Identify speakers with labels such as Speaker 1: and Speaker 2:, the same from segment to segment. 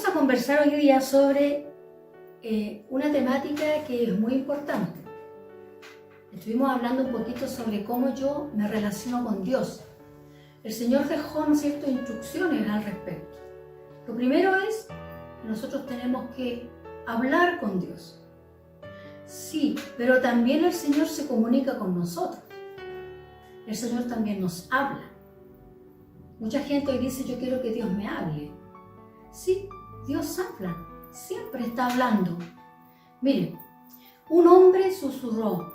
Speaker 1: Vamos a conversar hoy día sobre una temática que es muy importante. Estuvimos hablando un poquito sobre cómo yo me relaciono con Dios. El Señor dejó, ¿no es cierto?, instrucciones al respecto. Lo primero es que nosotros tenemos que hablar con Dios. Sí, pero también el Señor se comunica con nosotros. El Señor también nos habla. Mucha gente hoy dice, yo quiero que Dios me hable. Sí, Dios habla, siempre está hablando. Miren, un hombre susurró,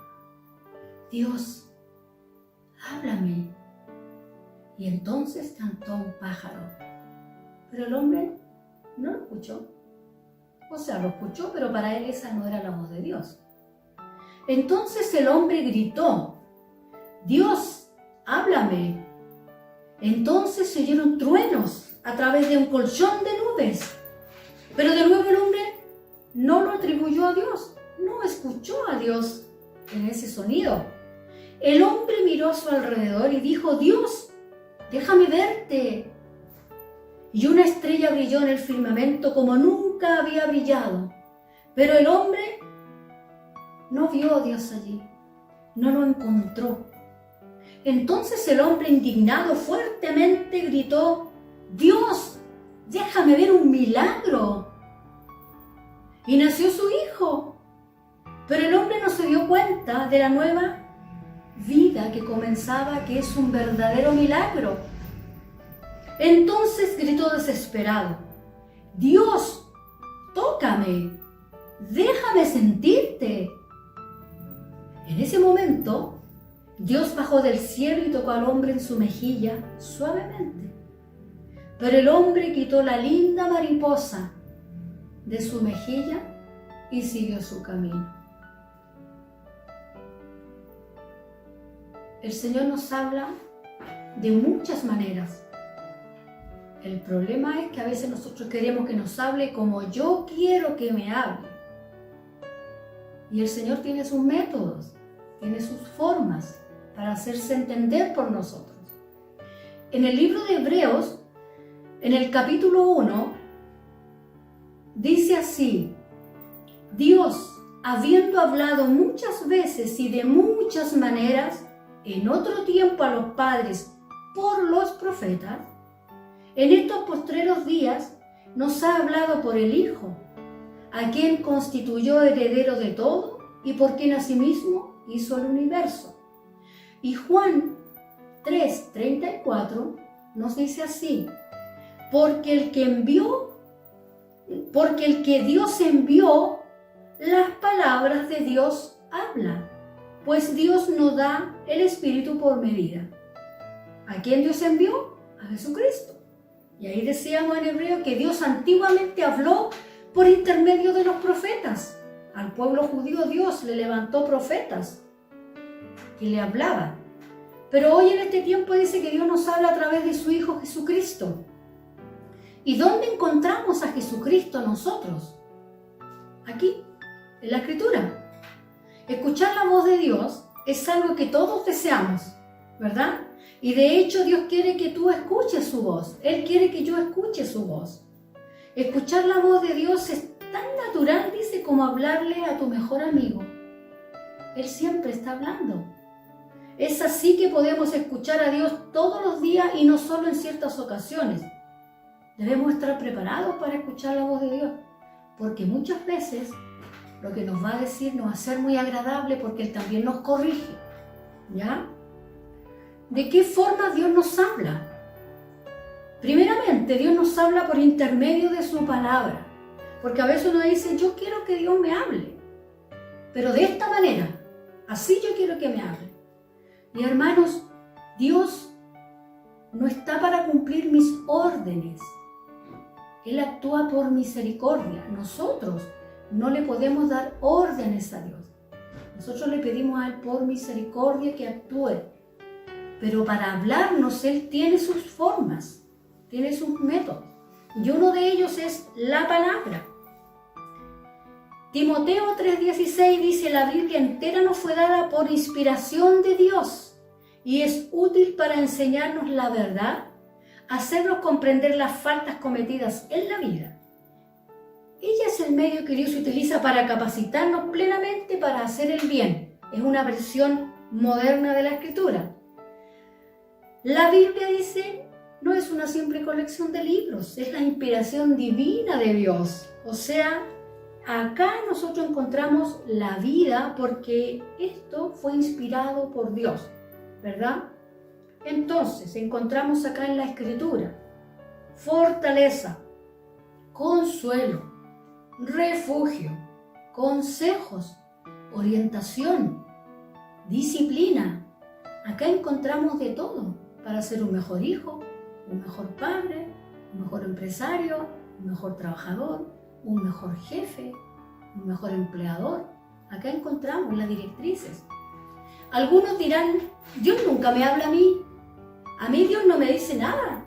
Speaker 1: Dios, háblame. Y entonces cantó un pájaro. Pero el hombre no lo escuchó. O sea, lo escuchó, pero para él esa no era la voz de Dios. Entonces el hombre gritó, Dios, háblame. Entonces se oyeron truenos a través de un colchón de nubes. Pero de nuevo el hombre no lo atribuyó a Dios, no escuchó a Dios en ese sonido. El hombre miró a su alrededor y dijo, Dios, déjame verte. Y una estrella brilló en el firmamento como nunca había brillado. Pero el hombre no vio a Dios allí, no lo encontró. Entonces el hombre indignado fuertemente gritó, Dios, déjame ver un milagro. Y nació su hijo. Pero el hombre no se dio cuenta de la nueva vida que comenzaba, que es un verdadero milagro. Entonces gritó desesperado, Dios, tócame, déjame sentirte. En ese momento, Dios bajó del cielo y tocó al hombre en su mejilla suavemente. Pero el hombre quitó la linda mariposa de su mejilla y siguió su camino. El Señor nos habla de muchas maneras. El problema es que a veces nosotros queremos que nos hable como yo quiero que me hable. Y el Señor tiene sus métodos, tiene sus formas para hacerse entender por nosotros. En el libro de Hebreos, en el capítulo 1, dice así, Dios, habiendo hablado muchas veces y de muchas maneras, en otro tiempo a los padres por los profetas, en estos postreros días nos ha hablado por el Hijo, a quien constituyó heredero de todo y por quien asimismo hizo el universo. Y Juan 3:34 nos dice así, porque el que Dios envió, las palabras de Dios hablan, pues Dios no da el Espíritu por medida. ¿A quién Dios envió? A Jesucristo. Y ahí decíamos en hebreo que Dios antiguamente habló por intermedio de los profetas. Al pueblo judío Dios le levantó profetas y le hablaban. Pero hoy en este tiempo dice que Dios nos habla a través de su Hijo Jesucristo. ¿Y dónde encontramos a Jesucristo nosotros? Aquí, en la Escritura. Escuchar la voz de Dios es algo que todos deseamos, ¿verdad? Y de hecho Dios quiere que tú escuches su voz. Él quiere que yo escuche su voz. Escuchar la voz de Dios es tan natural, dice, como hablarle a tu mejor amigo. Él siempre está hablando. Es así que podemos escuchar a Dios todos los días y no solo en ciertas ocasiones. Debemos estar preparados para escuchar la voz de Dios, porque muchas veces lo que nos va a decir no va a ser muy agradable porque Él también nos corrige, ¿ya? ¿De qué forma Dios nos habla? Primeramente, Dios nos habla por intermedio de su palabra, porque a veces uno dice, yo quiero que Dios me hable, pero de esta manera, así yo quiero que me hable. Y hermanos, Dios no está para cumplir mis órdenes. Él actúa por misericordia. Nosotros no le podemos dar órdenes a Dios. Nosotros le pedimos a Él por misericordia que actúe. Pero para hablarnos, Él tiene sus formas, tiene sus métodos. Y uno de ellos es la palabra. Timoteo 3:16 dice, la Biblia entera nos fue dada por inspiración de Dios y es útil para enseñarnos la verdad, hacernos comprender las faltas cometidas en la vida ella es el medio que Dios utiliza para capacitarnos plenamente para hacer el bien. Es una versión moderna de la Escritura. La Biblia dice, no es una simple colección de libros, es la inspiración divina de Dios. O sea, acá nosotros encontramos la vida porque esto fue inspirado por Dios, ¿verdad? Entonces, encontramos acá en la Escritura fortaleza, consuelo, refugio, consejos, orientación, disciplina. Acá encontramos de todo para ser un mejor hijo, un mejor padre, un mejor empresario, un mejor trabajador, un mejor jefe, un mejor empleador. Acá encontramos las directrices. Algunos dirán, Dios nunca me habla a mí Dios no me dice nada.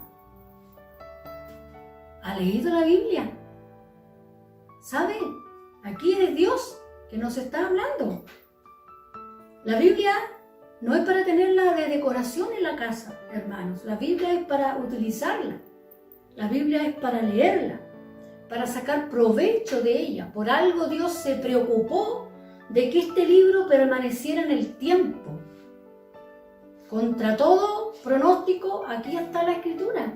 Speaker 1: ¿Ha leído la Biblia? ¿Sabe? Aquí es Dios que nos está hablando. La Biblia no es para tenerla de decoración en la casa, hermanos. La Biblia es para utilizarla. La Biblia es para leerla, para sacar provecho de ella. Por algo Dios se preocupó de que este libro permaneciera en el tiempo. Contra todo pronóstico, aquí está la Escritura,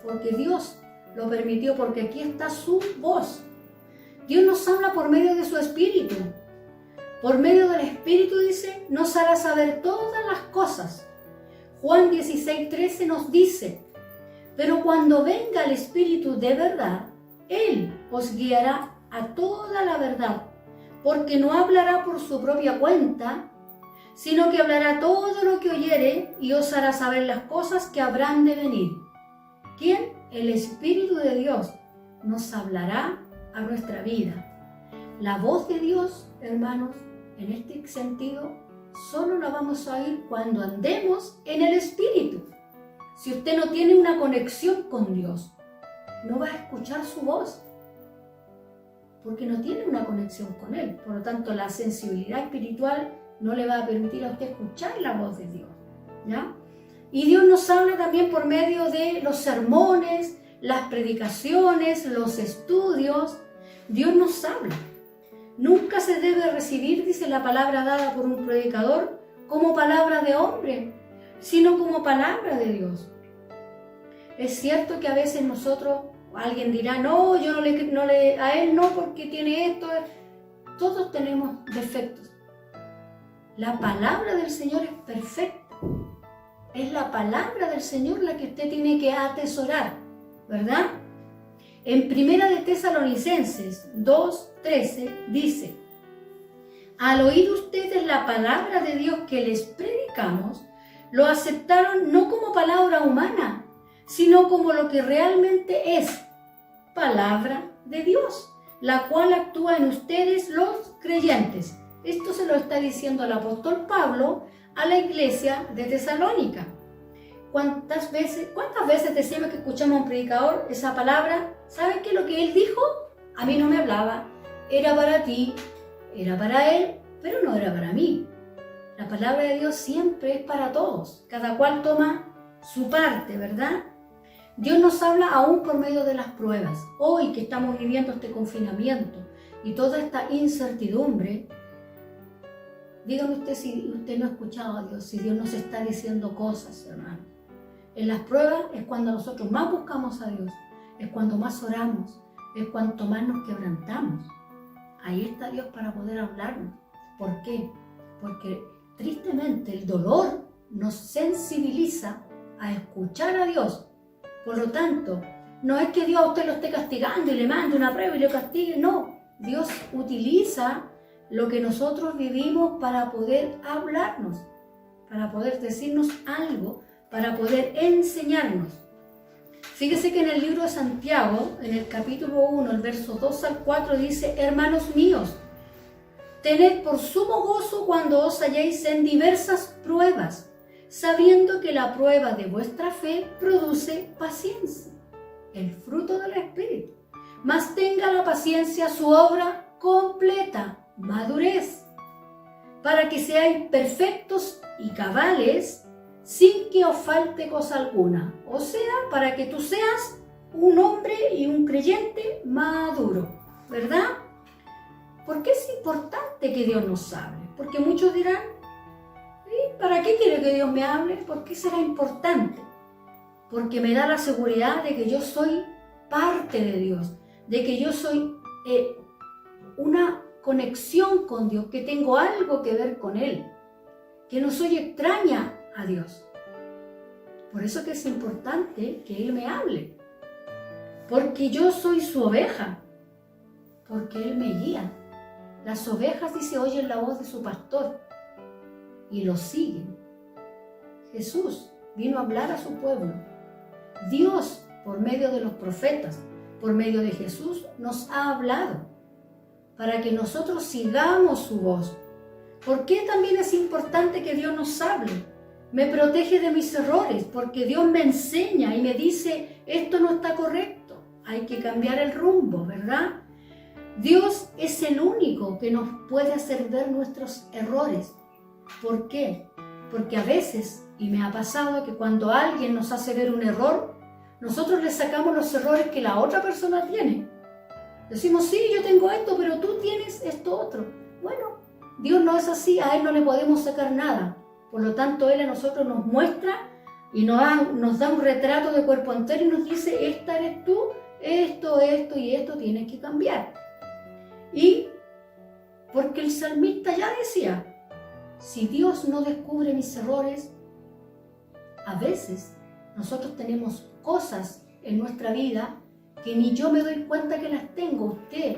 Speaker 1: porque Dios lo permitió, porque aquí está su voz. Dios nos habla por medio de su Espíritu. Por medio del Espíritu, dice, nos hará saber todas las cosas. Juan 16:13 nos dice, pero cuando venga el Espíritu de verdad, Él os guiará a toda la verdad, porque no hablará por su propia cuenta, sino que hablará todo lo que oyere y os hará saber las cosas que habrán de venir. ¿Quién? El Espíritu de Dios nos hablará a nuestra vida. La voz de Dios, hermanos, en este sentido, solo la vamos a oír cuando andemos en el Espíritu. Si usted no tiene una conexión con Dios, no va a escuchar su voz, porque no tiene una conexión con Él. Por lo tanto, la sensibilidad espiritual no le va a permitir a usted escuchar la voz de Dios, ¿ya? Y Dios nos habla también por medio de los sermones, las predicaciones, los estudios. Dios nos habla. Nunca se debe recibir, dice la palabra dada por un predicador, como palabra de hombre, sino como palabra de Dios. Es cierto que a veces nosotros, alguien dirá, no, yo a él no porque tiene esto. Todos tenemos defectos. La palabra del Señor es perfecta. Es la palabra del Señor la que usted tiene que atesorar, ¿verdad? En Primera de Tesalonicenses 2:13 dice, al oír ustedes la palabra de Dios que les predicamos, lo aceptaron no como palabra humana, sino como lo que realmente es, palabra de Dios, la cual actúa en ustedes los creyentes. Esto se lo está diciendo el apóstol Pablo a la iglesia de Tesalónica. ¿Cuántas veces decimos que escuchamos a un predicador esa palabra? ¿Saben qué es lo que él dijo? A mí no me hablaba, era para ti, era para él, pero no era para mí. La palabra de Dios siempre es para todos, cada cual toma su parte, ¿verdad? Dios nos habla aún por medio de las pruebas. Hoy que estamos viviendo este confinamiento y toda esta incertidumbre, dígame usted si usted no ha escuchado a Dios, si Dios nos está diciendo cosas, hermano. En las pruebas es cuando nosotros más buscamos a Dios, es cuando más oramos, es cuanto más nos quebrantamos. Ahí está Dios para poder hablarnos. ¿Por qué? Porque tristemente el dolor nos sensibiliza a escuchar a Dios. Por lo tanto, no es que Dios a usted lo esté castigando y le mande una prueba y lo castigue, no. Dios utiliza lo que nosotros vivimos para poder hablarnos, para poder decirnos algo, para poder enseñarnos. Fíjese que en el libro de Santiago, en el capítulo 1, el verso 2 al 4, dice, hermanos míos, tened por sumo gozo cuando os halléis en diversas pruebas, sabiendo que la prueba de vuestra fe produce paciencia, el fruto del Espíritu. Mas tenga la paciencia su obra completa, madurez, para que seáis perfectos y cabales, sin que os falte cosa alguna. O sea, para que tú seas un hombre y un creyente maduro. ¿verdad? ¿Por qué es importante que Dios nos hable? Porque muchos dirán, ¿para qué quiere que Dios me hable? ¿Por qué será importante? Porque me da la seguridad de que yo soy parte de Dios, de que yo soy una conexión con Dios, que tengo algo que ver con Él, que no soy extraña a Dios. Por eso que es importante que Él me hable, porque yo soy su oveja, porque Él me guía. Las ovejas, dice, oyen la voz de su pastor y lo siguen. Jesús vino a hablar a su pueblo. Dios, por medio de los profetas, por medio de Jesús, nos ha hablado para que nosotros sigamos su voz. ¿Por qué también es importante que Dios nos hable? Me protege de mis errores, porque Dios me enseña y me dice, esto no está correcto, hay que cambiar el rumbo, ¿verdad? Dios es el único que nos puede hacer ver nuestros errores. ¿Por qué? Porque a veces, y me ha pasado que cuando alguien nos hace ver un error, nosotros le sacamos los errores que la otra persona tiene. Decimos, sí, yo tengo esto, pero tú tienes esto otro. Bueno, Dios no es así, a Él no le podemos sacar nada. Por lo tanto, Él a nosotros nos muestra y nos da un retrato de cuerpo entero y nos dice, esta eres tú, esto y esto tienes que cambiar. Y porque el salmista ya decía, si Dios no descubre mis errores, a veces nosotros tenemos cosas en nuestra vida que ni yo me doy cuenta que las tengo. Usted,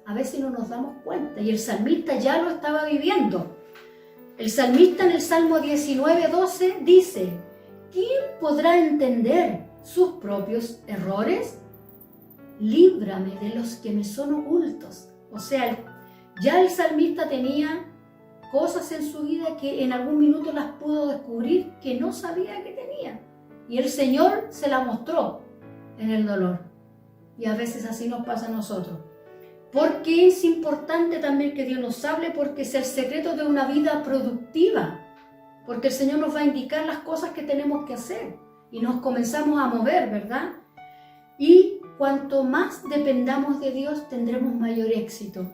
Speaker 1: a veces no nos damos cuenta. Y el salmista ya lo estaba viviendo. El salmista en el Salmo 19:12 dice, ¿quién podrá entender sus propios errores? Líbrame de los que me son ocultos. O sea, ya el salmista tenía cosas en su vida que en algún minuto las pudo descubrir que no sabía que tenía. Y el Señor se la mostró en el dolor. Y a veces así nos pasa a nosotros. Porque es importante también que Dios nos hable, porque es el secreto de una vida productiva. Porque el Señor nos va a indicar las cosas que tenemos que hacer. Y nos comenzamos a mover, ¿verdad? Y cuanto más dependamos de Dios, tendremos mayor éxito.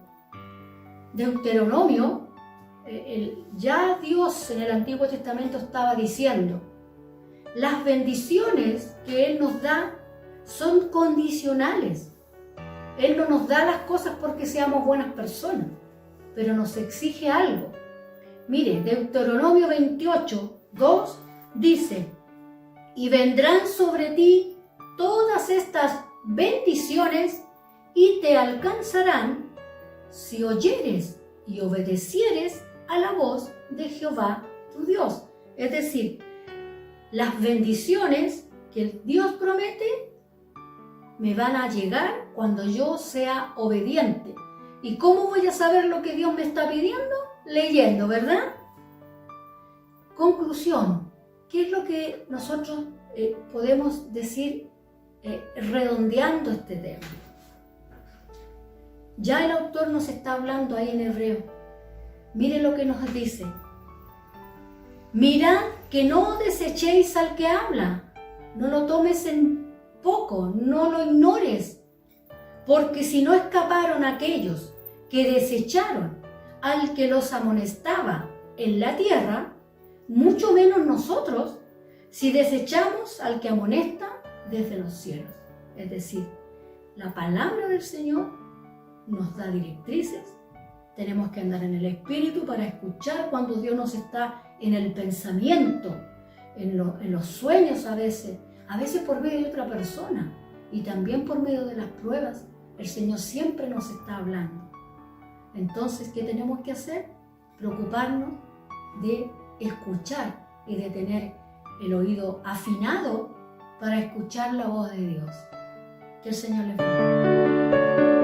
Speaker 1: Deuteronomio, ya Dios en el Antiguo Testamento estaba diciendo, las bendiciones que Él nos da son condicionales. Él no nos da las cosas porque seamos buenas personas, pero nos exige algo. Mire, Deuteronomio 28:2 dice, y vendrán sobre ti todas estas bendiciones y te alcanzarán si oyeres y obedecieres a la voz de Jehová tu Dios. Es decir, las bendiciones que Dios promete me van a llegar cuando yo sea obediente. ¿Y cómo voy a saber lo que Dios me está pidiendo? Leyendo, ¿verdad? Conclusión. ¿Qué es lo que nosotros podemos decir redondeando este tema? Ya el autor nos está hablando ahí en hebreo. Mire lo que nos dice. Mirad que no desechéis al que habla. No lo tomes en poco, no lo ignores. Porque si no escaparon aquellos que desecharon al que los amonestaba en la tierra, mucho menos nosotros si desechamos al que amonesta desde los cielos. Es decir, la palabra del Señor nos da directrices. Tenemos que andar en el Espíritu para escuchar cuando Dios nos está en el pensamiento, en los sueños a veces por medio de otra persona y también por medio de las pruebas. El Señor siempre nos está hablando. Entonces, ¿qué tenemos que hacer? Preocuparnos de escuchar y de tener el oído afinado para escuchar la voz de Dios. Que el Señor les bendiga.